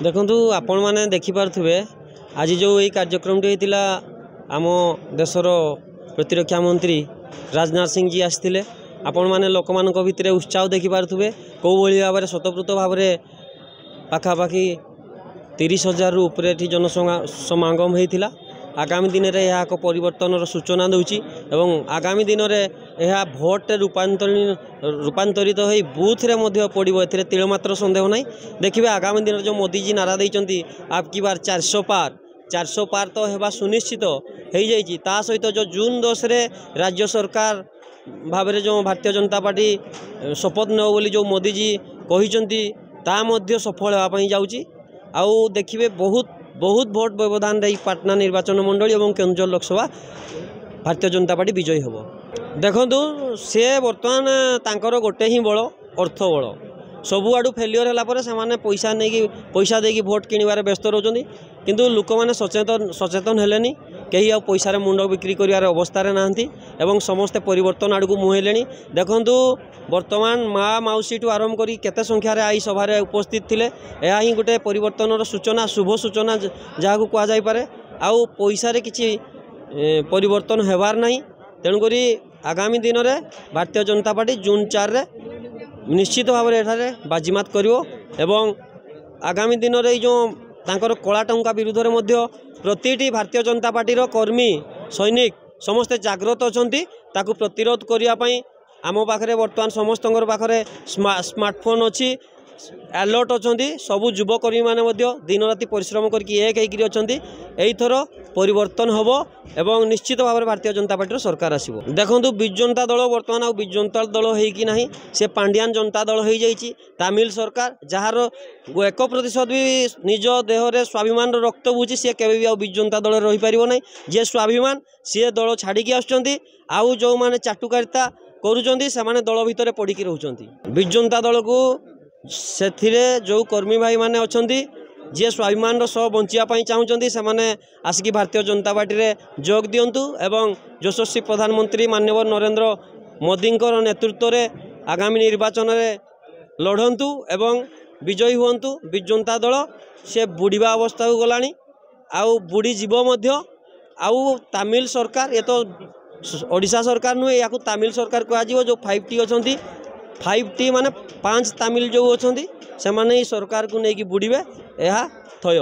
देखु आपण मैंने देखिपे आज जो ये कार्यक्रम होता आम देशर प्रतिरक्षा मंत्री राजनाथ सिंह जी आसते आपण मैंने लोक मान भितर उत्साह देखिपे कौ भाव में स्वतःप्रत भाव में पाखापाखि 30,000 रु ऊपर जनसमागम होता। आगामी दिन में यह एक परिवर्तन सूचना दूची एवं आगामी दिन में यह भोट रूपांतरित हो बूथ रे पड़ो ए तिलमात्र संदेह नहीं। देखिए आगामी दिन जो मोदी जी नारा देती आपकी बार 400 पार तो होगा सुनिश्चित हो जाता सहित जो जून 10 रे राज्य सरकार भाव में जो भारतीय जनता पार्टी शपथ नेब बोली जो मोदी जी कहते ता सफल होगापी जाऊँगी। आउ देखिए बहुत भोट व्यवधान रही पाटना निर्वाचन मंडली और केन्दुझर लोकसभा भारतीय जनता पार्टी विजयी हम। देखु सी बर्तमान तांकर गोटे ही बल अर्थ बल सबु आड़ू फेलियर है से पैसा देकी भोट किणवार व्यस्त रोचंती किंतु लोक मैंने सचेतन हेलेनी कहीं पैसा मुंड बिक्री कर अवस्था नहांती एवं समस्ते परिवर्तन आड़ को मुहेले। देखु बर्तमान माँ मौसी ठू आरंभ कर केते संख्यार आई सभा उपस्थित थिले यह ही गोटे परिवर्तन सूचना शुभ सूचना जहाँ को कहुपे आउ पैसा किसी परिवर्तन होबार नहीं। तेणुक आगामी दिन में भारतीय जनता पार्टी जून 4 रे निश्चित भाव में बाजीमात करिवो एवं आगामी दिन में जो तांकर कला टंका विरुद्ध में प्रति भारतीय जनता पार्टी कर्मी सैनिक समस्ते जागृत अछंती ताकू प्रतिरोध करने आम पाखे बर्तमान समस्त पाखे स्मार्टफोन अच्छी अलर्ट अछंती सबु युवकर्मी मैंने दिन राति परिश्रम करके एक होकर परिवर्तन हम एवं निश्चित भाव में भारतीय जनता पार्टी सरकार आसो। देखु विजु जनता दल बर्तमान आ विजु जनता दल होना से पांड्यान जनता दल हो जाइए तमिल सरकार जार 1% भी निज देहरे स्वाभिमान रक्त बुझी सी के विजु जनता दल रही पार ना जी स्वाभिमान सी दल छाड़ी आसुँच आउ जो मैंने चाटुकारिता करुँच दल भितर पड़ी रोच विजु जनता दल को से जो कर्मी भाई माने अच्छी जी स्वाभिमान सह बंचापी चाहूँगी से आसिक भारतीय जनता पार्टी रे जोग दिंतु एवं यशस्वी प्रधानमंत्री माननीय नरेंद्र मोदी नेतृत्व में आगामी निर्वाचन में लड़तु एवं विजयी हूँ। विजु जनता दल से बुड़ीबा अवस्था को गलानी आउ बुड़ी जीव आउ तमिल सरकार ये तो ओडिशा सरकार नुहे या तमिल सरकार कह जो 5T अच्छा 5T माने 5 तमिल जो अच्छा से सरकार को लेकिन बुड़े यह थय।